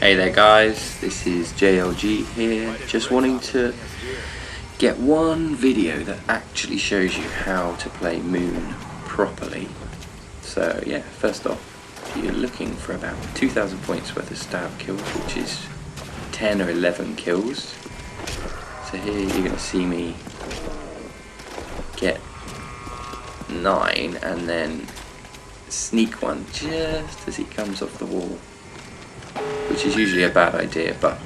Hey there guys, this is J.L.G here, just wanting to get one video that actually shows you how to play Moon properly. So yeah, first off, you're looking for about 2,000 points worth of stab kills, which is 10 or 11 kills. So here you're going to see me get 9 and then sneak one just as he comes off the wall, which is usually a bad idea, but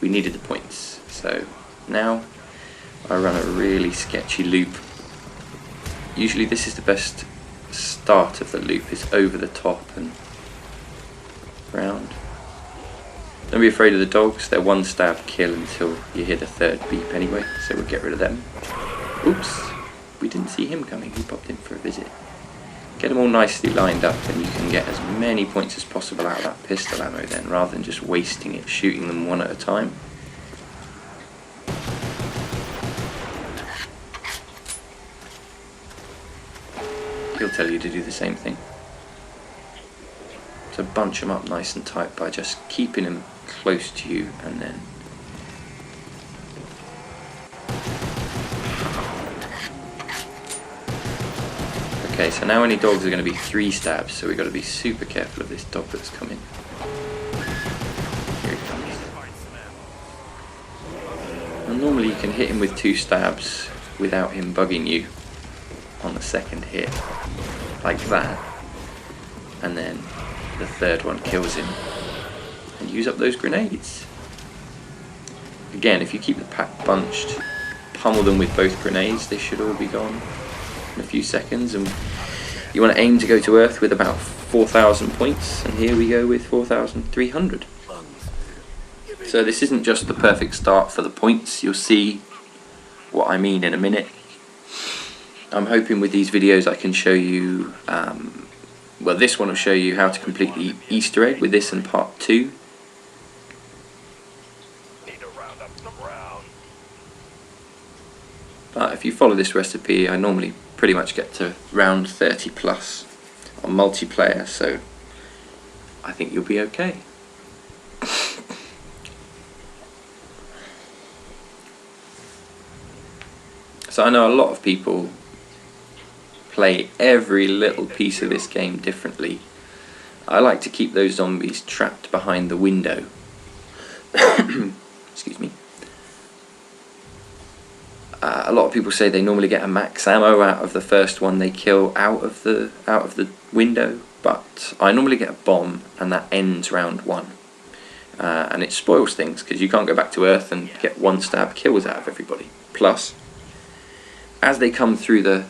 we needed the points. So now I run a really sketchy loop. Usually this is the best start of the loop, is over the top and round. Don't be afraid of the dogs, they're one stab kill until you hear the third beep anyway, so we'll get rid of them. Oops, we didn't see him coming, he popped in for a visit. Get them all nicely lined up and you can get as many points as possible out of that pistol ammo then, rather than just wasting it shooting them one at a time. He'll tell you to do the same thing. So bunch them up nice and tight by just keeping them close to you and then okay, so now any dogs are going to be 3 stabs, so we've got to be super careful of this dog that's coming. Here he comes. And normally you can hit him with 2 stabs without him bugging you on the second hit, like that, and then the third one kills him, and use up those grenades. Again, if you keep the pack bunched, pummel them with both grenades, they should all be gone in a few seconds, and you want to aim to go to Earth with about 4,000 points, and here we go with 4,300. So this isn't just the perfect start for the points, you'll see what I mean in a minute. I'm hoping with these videos I can show you, well, this one will show you how to complete the Easter egg with this in part 2. But if you follow this recipe, I normally pretty much get to round 30 plus on multiplayer, so I think you'll be okay. So I know a lot of people play every little piece of this game differently. I like to keep those zombies trapped behind the window. Excuse me. A lot of people say they normally get a max ammo out of the first one they kill out of the window, but I normally get a bomb and that ends round 1. And it spoils things because you can't go back to Earth and get 1 stab kills out of everybody. Plus, as they come through the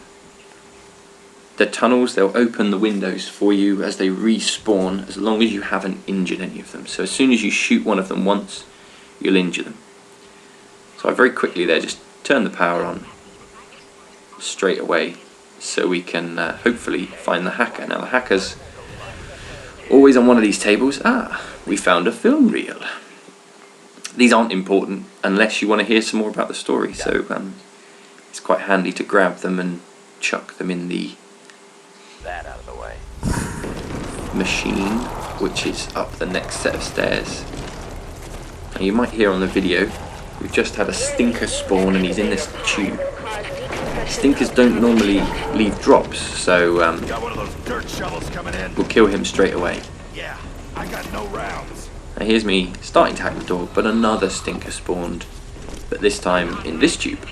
tunnels, they'll open the windows for you as they respawn, as long as you haven't injured any of them. So as soon as you shoot one of them once, you'll injure them. So I very quickly there just turn the power on straight away so we can hopefully find the hacker. Now the hacker's always on one of these tables. We found a film reel. These aren't important unless you want to hear some more about the story, so it's quite handy to grab them and chuck them in the that out of the way machine, which is up the next set of stairs. Now you might hear on the video we've just had a stinker spawn and he's in this tube. Stinkers don't normally leave drops, so got one of those dirt shovels coming in. We'll kill him straight away. Yeah, I got no rounds. Now here's me starting to hack the door, but another stinker spawned, but this time in this tube.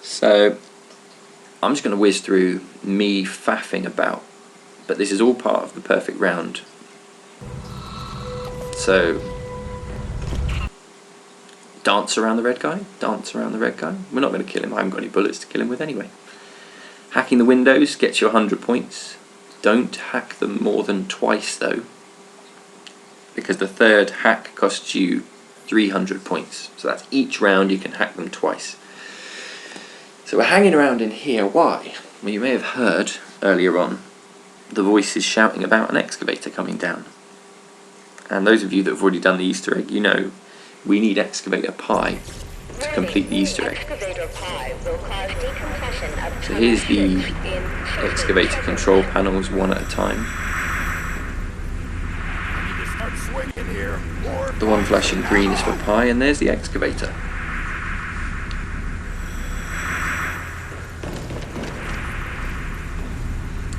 So I'm just going to whiz through me faffing about, but this is all part of the perfect round. So dance around the red guy, dance around the red guy. We're not going to kill him, I haven't got any bullets to kill him with anyway. Hacking the windows gets you 100 points. Don't hack them more than twice though, because the third hack costs you 300 points. So that's each round you can hack them twice. So we're hanging around in here, why? Well, you may have heard earlier on the voices shouting about an excavator coming down. And those of you that have already done the Easter egg, you know we need excavator pie to complete the Easter egg. So here's the excavator control panels one at a time. The one flashing green is for pi, and there's the excavator.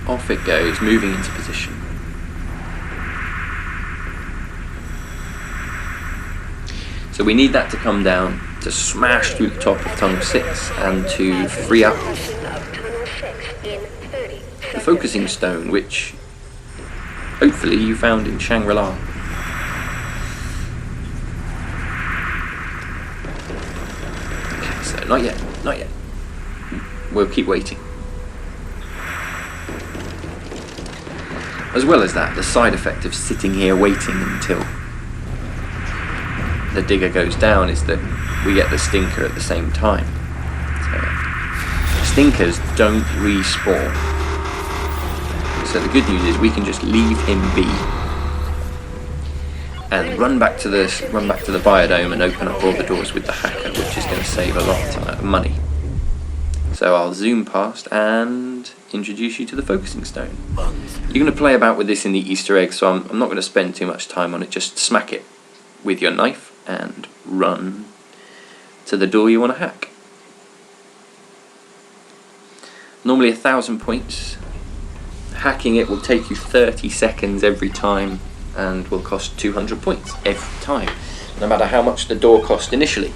Off it goes, moving into position. So we need that to come down to smash through the top of Tunnel 6 and to free up the focusing stone, which hopefully you found in Shangri-La. Okay, so not yet, not yet. We'll keep waiting. As well as that, the side effect of sitting here waiting until the digger goes down is that we get the stinker at the same time. So, stinkers don't respawn. So the good news is we can just leave him be and run back to the biodome and open up all the doors with the hacker, which is going to save a lot of money. So I'll zoom past and introduce you to the focusing stone. You're going to play about with this in the Easter egg, so I'm not going to spend too much time on it. Just smack it with your knife and run to the door you want to hack. Normally 1,000 points. Hacking it will take you 30 seconds every time and will cost 200 points every time, no matter how much the door cost initially.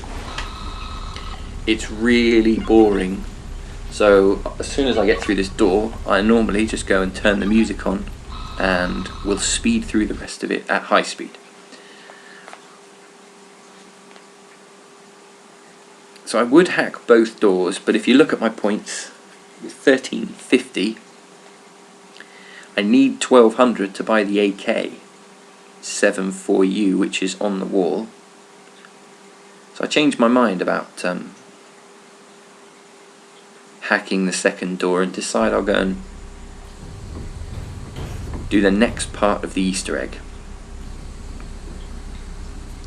It's really boring. So as soon as I get through this door, I normally just go and turn the music on and will speed through the rest of it at high speed. So I would hack both doors, but if you look at my points, with 1350, I need 1200 to buy the AK-74U, which is on the wall. So I changed my mind about hacking the second door and decide I'll go and do the next part of the Easter egg.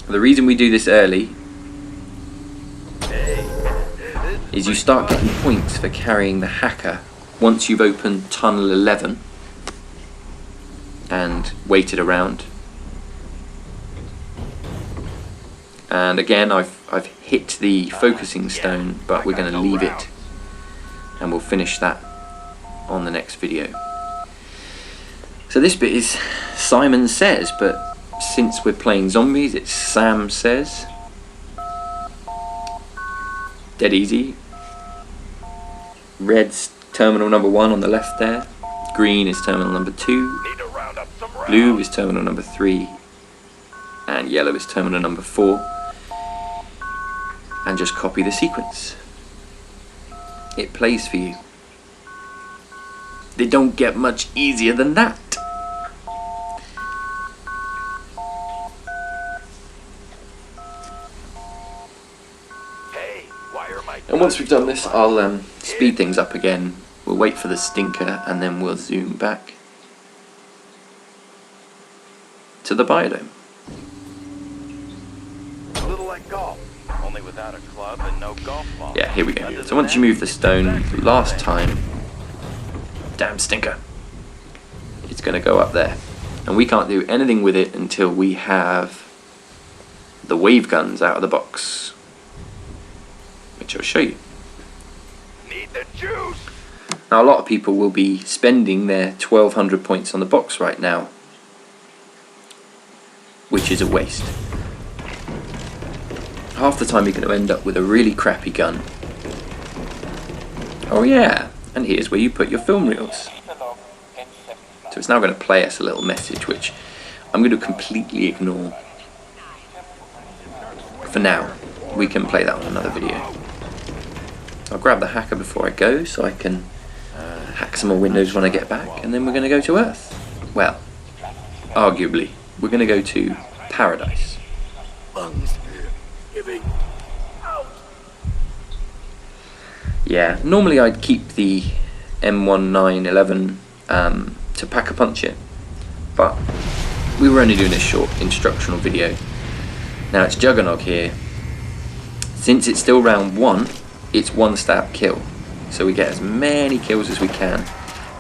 The reason we do this early is you start getting points for carrying the hacker once you've opened Tunnel 11 and waited around. And again, I've hit the focusing stone, but we're going to leave it and we'll finish that on the next video. So this bit is Simon Says, but since we're playing zombies, it's Sam Says. Dead easy. Red's terminal number 1 on the left there. Green is terminal number 2. Blue is terminal number 3. And yellow is terminal number 4. And just copy the sequence. It plays for you. They don't get much easier than that. And once we've done this, I'll speed things up again. We'll wait for the stinker and then we'll zoom back to the biodome. A little like golf, only without a club and no golf ball. Yeah, here we go. So once you move the stone last time, damn stinker, it's going to go up there. And we can't do anything with it until we have the wave guns out of the box, which I'll show you. Need the juice. Now a lot of people will be spending their 1200 points on the box right now, which is a waste. Half the time you're going to end up with a really crappy gun. Oh yeah, and here's where you put your film reels. So it's now going to play us a little message, which I'm going to completely ignore. For now, we can play that on another video. I'll grab the hacker before I go so I can hack some more windows when I get back, and then we're going to go to Earth. Well, arguably, we're going to go to Paradise. Yeah, normally I'd keep the M1911 to pack-a-punch it, but we were only doing a short instructional video. Now it's Juggernog here, Since it's still round 1, it's one stab kill. So we get as many kills as we can.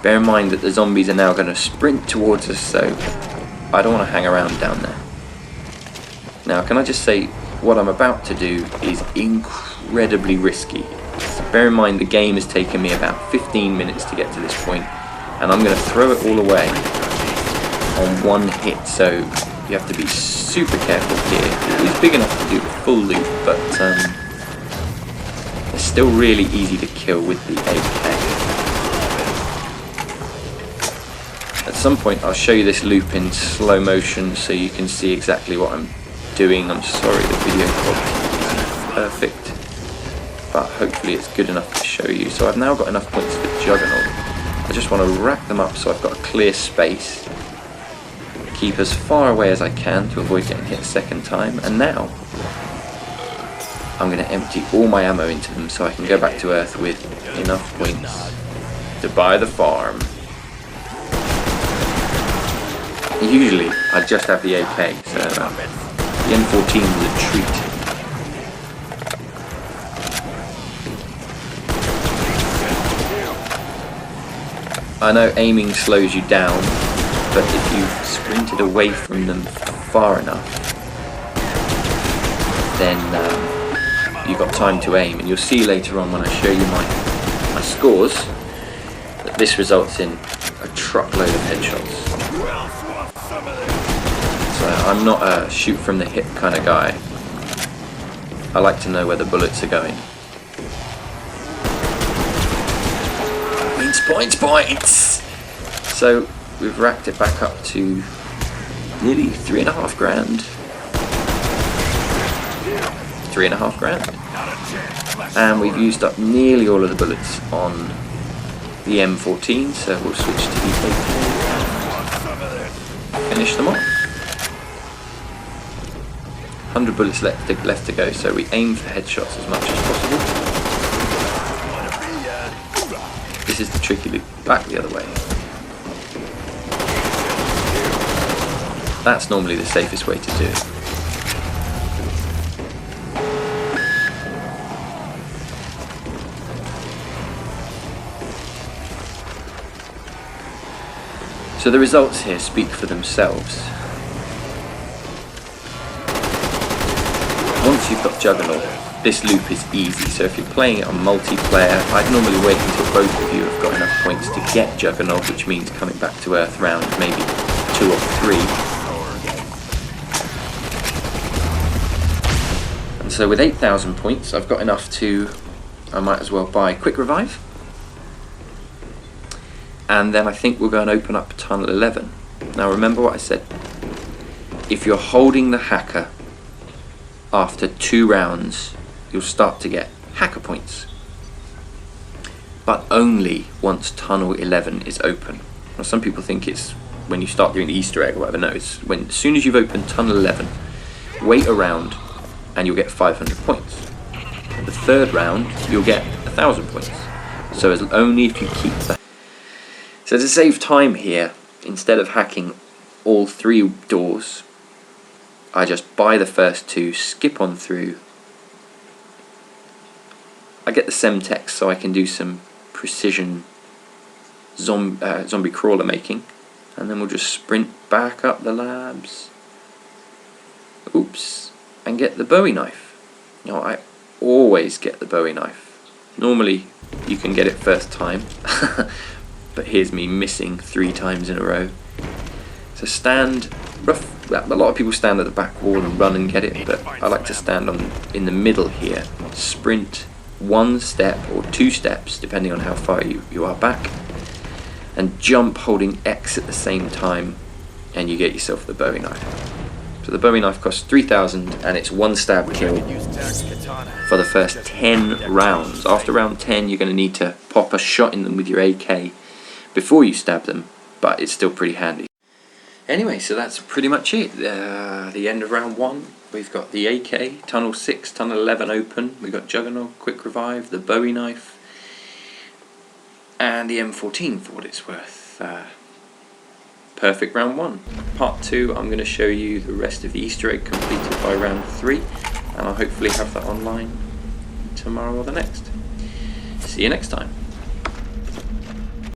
Bear in mind that the zombies are now going to sprint towards us, so I don't want to hang around down there. Now, can I just say, what I'm about to do is incredibly risky. So bear in mind the game has taken me about 15 minutes to get to this point, and I'm going to throw it all away on one hit, so you have to be super careful here. It's big enough to do the full loop, but it's still really easy to kill with the AK. At some point I'll show you this loop in slow motion so you can see exactly what I'm doing. I'm sorry the video quality isn't perfect, but hopefully it's good enough to show you. So I've now got enough points for Juggernaut. I just want to rack them up so I've got a clear space. Keep as far away as I can to avoid getting hit a second time, and now I'm going to empty all my ammo into them so I can go back to Earth with enough points to buy the farm. Usually I just have the AK, so the M14 is a treat. I know aiming slows you down, but if you've sprinted away from them far enough, then you've got time to aim, and you'll see later on when I show you my scores that this results in a truckload of headshots. So I'm not a shoot from the hip kind of guy. I like to know where the bullets are going. Points! So we've racked it back up to nearly 3.5 grand. 3.5 grand. And we've used up nearly all of the bullets on the M14, so we'll switch to the AK and finish them off. 100 bullets left to go, so we aim for headshots as much as possible. This is the tricky loop, back the other way. That's normally the safest way to do it. So the results here speak for themselves. Once you've got Juggernaut, this loop is easy, so if you're playing it on multiplayer, I'd normally wait until both of you have got enough points to get Juggernaut, which means coming back to Earth round maybe 2 or 3. And so with 8,000 points, I've got enough to, I might as well buy Quick Revive. And then I think we'll go and open up Tunnel 11. Now remember what I said, if you're holding the hacker after 2 rounds, you'll start to get hacker points, but only once Tunnel 11 is open. Now some people think it's when you start doing the Easter egg or whatever. No, it's when, as soon as you've opened Tunnel 11, wait around and you'll get 500 points. The 3rd round you'll get 1,000 points, so as only if you keep that. So to save time here, instead of hacking all 3 doors, I just buy the first 2, skip on through. I get the Semtex so I can do some precision zombie crawler making, and then we'll just sprint back up the labs. Oops, and get the Bowie knife. Now I always get the Bowie knife. Normally you can get it first time, but here's me missing 3 times in a row. So stand a lot of people stand at the back wall and run and get it, but I like to stand in the middle here, sprint 1 step or 2 steps depending on how far you are back, and jump holding X at the same time, and you get yourself the Bowie knife. So the Bowie knife costs 3,000 and it's 1 stab kill for the first 10 rounds. After round 10 you're going to need to pop a shot in them with your AK before you stab them, but it's still pretty handy. Anyway, so that's pretty much it. The end of round 1. We've got the AK, Tunnel 6, Tunnel 11 open. We've got Juggernaut, Quick Revive, the Bowie knife, and the M14 for what it's worth. Perfect round 1. Part 2, I'm going to show you the rest of the Easter egg completed by round 3, and I'll hopefully have that online tomorrow or the next. See you next time.